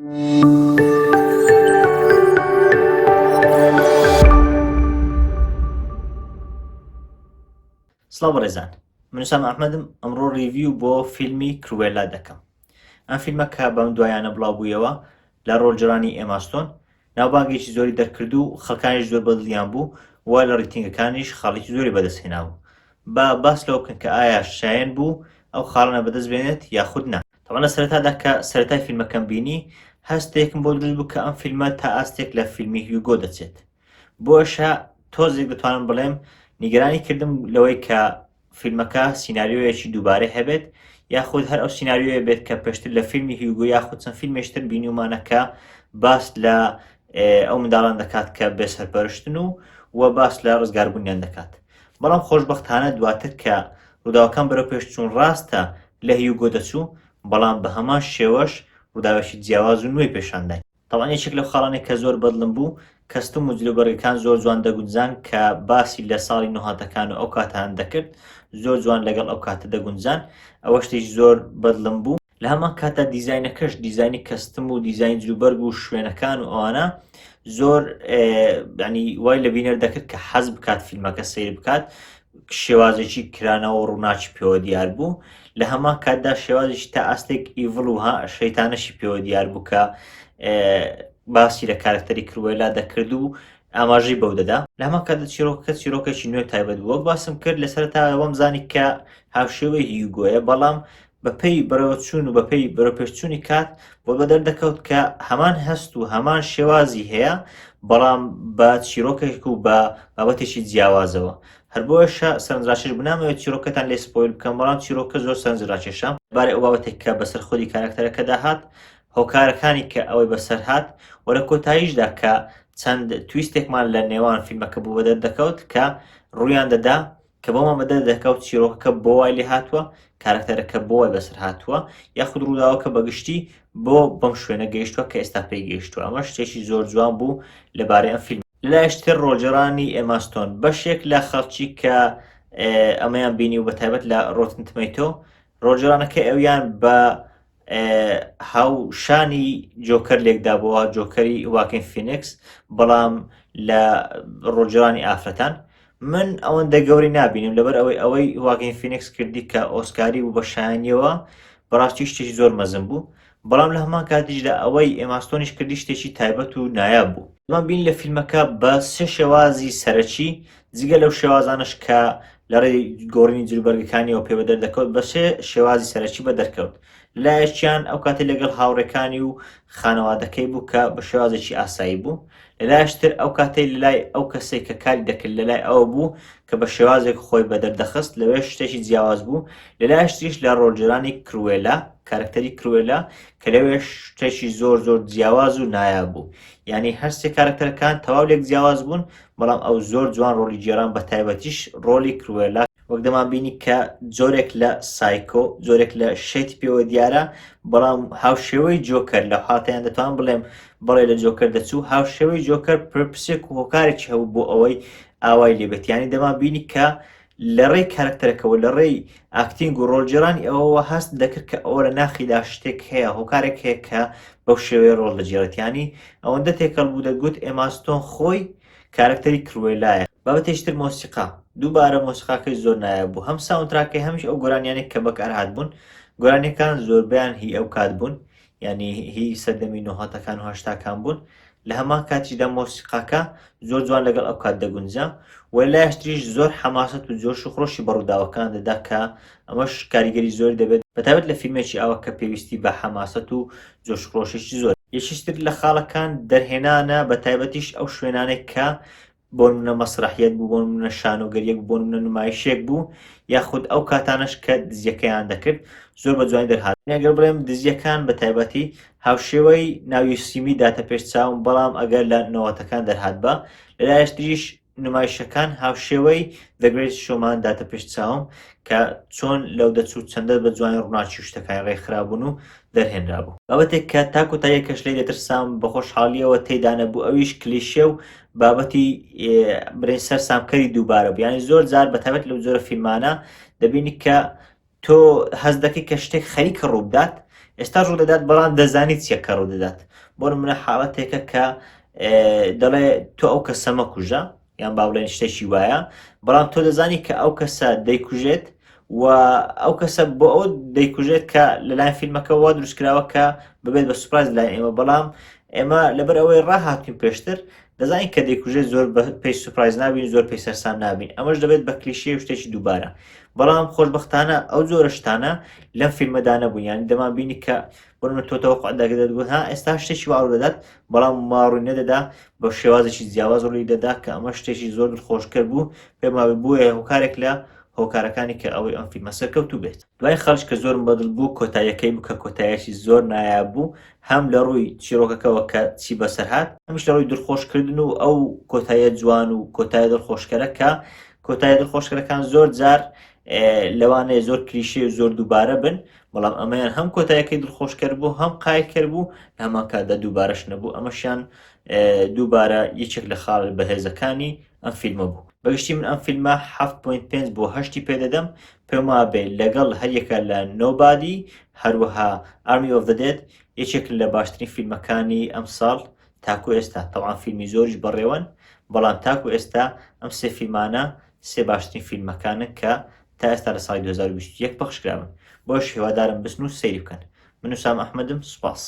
سڵاو بەڕێزان، من سام ئەحمەدم. ئەمڕۆ ریڤیو بۆ فیلمی کروێلا دەکەم. ئەم فیلمە کە بەم دوایانە بڵاو بوویەوە لە ڕۆڵجێڕانی ئێماستۆن ناوبانگێکی زۆری دەرکرد و خەڵکانیش زۆر بەدڵیان بوو و لە ڕیتینگەکانیش خاڵێکی زۆری بەدەستهێناوە. با باس لەوە بکەن کە ئایا شایەن بوو ئەو خاڵانە بەدەست بێنێت یاخود نا. تەواو لە سەرەتادا کە سەرەتای فیلمەکەم بینی هەستێکم بۆ دروست بوو کە ئەم فیلمە تا ئاستێک لە فیلمی هیوگۆ دەچێت. بۆشە تۆزێک دەتوانم بڵێم نیگەرانی کردم لەوەی کە فیلمەکە سیناریۆیەکی دووبارە هەبێت یاخود هەر ئەو سیناریۆیە بێت کە پێشتر لە فیلمی هیوگۆ یاخود چەند فیلمێشتر بینیومانەکە باس لە ئەو منداڵان دەکات کە بێسەرپەرشتن و باس لە ڕزگاربوونیان دەکات. بەڵام خۆشبەختانە دواتر کە ڕووداوەکان بەرەو پێشچوون ڕاستە لە هیوگۆ دەچوو، بەڵام بە هەمان شێوەش ڕووداوێکی جیاواز و نوێی پێشاندای. تەواو یەکێک لەو خاڵانێک کە زۆر بەدڵم بوو کەستم و جلوبەرگەکان زۆر جوان دەگونجان کە باسی لە ساڵی نۆهاتەکان و ئەو کاتان دەکرد، زۆر جوان لەگەڵ ئەو کاتە دەگونجان. ئەوە شتێکی زۆر بەدڵم بوو. لە هەمان کاتە دیزاینەکەش، دیزایانی کەستم و دیزاین جلوبەرگ و شوێنەکان و ئەوانە زۆر ینی وای لە بینەر دەکرد کە حەز بکات فیلمەکە سەیر بکات، شێوازێکی کرانەوە و ڕووناچی پێوە دیار بوو. لە هەمان کاتدا شێوازێکی تا ئاستێک ئیڤڵ و شەیتانەشی پێوە دیار بوو کە باسی لە کارکتەری کروێلا دەکرد و ئاماژەی بەو دەدا. لە هەمان کاتدا چیرۆکێکی نوێ تایبەت بوو. وەک باسم کرد لەسەرتا ئەوەم زانی کە هاوشێوەی هیوگۆیە، بەڵام بەپێی بەرەوەچوون و بەپێی بەرەوپێشچوونی کات بۆ بەدەردەکەوت کە هەمان هەست و هەمان شێوازی هەیە، بەڵام بە چیرۆکێک و بە بابەتێکی جیاوازەوە. هەر بۆیشە سەرنجڕاکێش بنامەوێت چیرۆکەتان لێ سپۆیل بکەم، بەڵام چیرۆکە زۆر سەرنجڕاکێشە. بارێ ئەو بابەتێک کە بەسەر خۆی کارکتەرەکە داهات، هۆکارەکانی کە ئەوەی بەسەر هات و لە کۆتاییشدا کە چەند تویستێکمان لە نێوان فیلمەکە بوو بەدەردەکەوت کە ڕوویان دەدا کە بۆمان بەدەردەکەوت چیرۆکەکە بۆ وای لێ هاتووە، کارکتەرەکە بۆ وای بەسەر هاتووە، یاخود ڕووداوەکە بەگشتی بۆ بەم شوێنە گەیشتووە کە ئێستا پێی گەیشتووە. ئەمە شتێکی زۆر جوان بوو لەبارەی ئەم فیلم. لەلایەشتر ڕۆڵجێڕانی ئێماستۆن بەشێک لە خەڵکی کە ئەمەیان بینی و بەتایبەت لە ڕۆتن تمەیتۆ ڕۆڵجێڕانەکە ئەویان بە هاوشانی جۆکەر لێکدا بووە، جۆکەری واکین فینکس، بەڵام لە ڕۆڵجێڕانی ئافرەتان من ئەوەندە گەوری نابینیم لەبەر ئەوەی واکین فینکس کردی کە ئۆسکاری بوو بە شایانیەوە بەڕاستی شتێکی زۆر مەزن بوو. بەڵام لە هەمان کاتیشدا ئەوەی ئێماستۆنیش کردی شتێکی تایبەت و نایاب بوو. دەمان بین لە فیلمەکە بە سێ شێوازی سەرەکی، جگە لەو شێوازانش کە لە ڕێی گۆڕینی جلوبەرگەکانیەوە پێ بەدەردەکەوت، بە سێ شێوازی سەرەکی بەدەرکەوت. لایەکیان ئەو کاتێ لەگەڵ هاوڕێکانی و خانەوادەکەی بوو کە بە شێوازێکی ئاسایی بوو. لەلایەشتر ئەو کاتەی لەلای ئەو کەسێک کە کاری دەکرد لەلای ئەوە بوو کە بە شێوازێک خۆی بەدەردەخست، لەوێ شتێکی جیاواز بوو. لەلایەشتریش لە ڕۆڵجێڕانی کروێلا، کارکتەری کروێلا، کە لەوێ شتێکی زۆر زۆر جیاواز و نایاب بوو. یعنی هەر سێ کارکتەرەکان تەواو لێک جیاواز بوون، بەڵام ئەو زۆر جوان ڕۆڵی جێران بە تایبەتیش ڕۆڵی کروێلا وەک دەمان بینی کە جۆرێک لە سایکۆ، جۆرێک لە شەیت پێوە دیارە، بەڵام هاوشێوەی جۆکەر لە حاتیان دەتوان بڵێم بەڵێ لە جۆکەر دەچوو، هاوشێوەی جۆکەر پرپسێک و هۆکارێکی هەبوو بۆ ئەوەی ئاوای لێبێت. یانی دەمان بینی کە لە ڕێی کارکتەرەکەەوە لە ڕێی ئاکتینگ و ڕۆڵجێڕانی ئەوەوە هەست دەکرد کە ئەوە لە ناخیدا شتێک هەیە، هۆکارێک هەیە کە بەو شێوەیە ڕۆڵ دەجێڕێت. یانی ئەوەندە تێکەڵ بوو دەگوت ئێماستۆن خۆی کارکتەری کروێلایە. بابەتێشتر مۆسیقا، دووبارە مۆسیقاکەی زۆر نایاب بوو. هەم ساوندتراکەی هەمیش ئەو گۆرانیانێک کە بەکارهات بوون، گۆرانیەکان زۆربیان هی ئەو کات بوون، یعنی هی سەردەمی نۆهاتەکان و هەشتاکان بوون. لە هەمان کاتیدا مۆسیقاکە زۆر جوان لەگەڵ ئەو کات دەگونجا و لایەشتریش زۆر حەماسەت و جۆش و خۆشی بە ڕووداوەکان دەدا کە ئەمەش کاریگەری زۆری دەبێت بەتایبەت لە فیلمێکی ئەوە کە پێویستی بە حەماسەت و جۆشخۆشێکی زۆر. یەکیشتر لە خاڵەکان دەرهێنانە بەتایبەتیش ئەو شوێنانێک کە بۆ نمونە مەسرحیەت بوو، بۆ نمونە شانۆگەریەک، بۆ نمونە نمایشێک بوو، یاخود ئەو کاتانش کە دزیەکەیان دەکرد زۆر بە جوانی دەرهات. ئەگەر بڵێم دزیەکان بەتایبەتی هاوشێوەی ناوی سیمی داتە پێش چاوم، بەڵام ئەگەر لە نەوەتەکان دەرهات بە لەلایەشتریش نمایشەکان هاوشێوەی The Greatest Showman داتە پێش چاوم کە چۆن لەو دەچوو چەندە بە جوانی ڕووناچی و شتەکانی ڕێکخرابوون و دەرهێنرا بوو. بابەتێک کە تاکۆتاییەکەش لێ دەترسام بە خۆشحاڵیەوە تێدا نەبوو ئەویش کلیشێ و بابەتی برینسەر سامکەری دووبارە بوو. یانی زۆر جار بەتایبەت لەو جۆرە فیلمانە دەبینی کە تۆ هەست دەکەی کە شتێک خەریکە ڕوو بدات، ئێستا ڕوو دەدات بەڵام دەزانی چیە کە ڕوو دەدات. بۆ منە حاڵەتێکە کە دەڵێ تۆ ئەو کەسە مەکوژە یان با بڵێن شتێکی وایە، بەڵام تۆ دەزانی کە ئەو کەسە دەیکوژێت و ئەو کەسە بۆ ئەو دەیکوژێت کە لەلایەن فیلمەکە وا دروستکراوە کە ببێت بە سوپرایز لای ئێمە، بەڵام ئێمە لەبەر ئەوەی ڕاهاتین پێشتر دەزانین کە دەیکوژێت زۆر پێی سوپرایز نابین، زۆر پێی سەرسام نابین، ئەمەش دەبێت بە کلیشەیە شتێکی دووبارە. بەڵام خۆشبەختانە ئەو زۆرە شتانە لەم فیلمەدا نەبوو، یانی دەمان بینی کە بۆ من تۆ تەوەقع ها ئێستا شتێکی وا ڕوو دەدات بەڵام ماڕووی نەدەدا، بە شێوازێکی جیاواز ڕووی دەدا کە ئەمە شتێکی زۆر دڵخۆشکەر بوو، پێم وابێ بووە هۆکارێک لە هۆکارەکانی کە ئەوەی ئەم فیلمە سەرکەوتوو بێت. دوای خەڵک کە زۆرم بەدڵ بوو کۆتاییەکەی بکە کۆتاییەکی زۆر نایاب بوو، هەم لە ڕووی چیرۆکەکەەوە کە چی بەسەر هات، هەمیش لە ڕووی دڵخۆشکردن و ئەو کۆتاییە جوان و کۆتاییە دڵخۆشکەرە کە کۆتاییە دڵخۆشکەرەکان زۆر جار لەوانەیە زۆر کلیشەی و زۆر دووبارە بن، بەڵام ئەمەیان هەم کۆتاییەکەی دڵخۆشکەر بوو هەم قایکەر بوو، لە هەمان کاتدا دووبارەش نەبوو. ئەمەشیان دووبارە یەکێک لە خاڵ بەهێزەکانی ئەم فیلمە بوو. بەگشتی من ئەم فیلمە 7.5 بۆ 8 پێدەدەم. پێم وابێ لەگەڵ هەریەکە لە نۆبادی هەروەها ئارمی ئۆف دە دێد یەکێک لە باشترین فیلمەکانی ئەم ساڵ تاکو ئێستا. تەواان فیلمی زۆریش بەڕێوەن، بەڵام تاکو ئێستا ئەم سێ فیلمانە سێ باشترین فیلمەکانە کە تا ئێستا لە ساڵی 2021 پەخشکراون. بۆش هیوادارم بچن و سەیری بکەن. من وسام ئەحمەدم، سوپاس.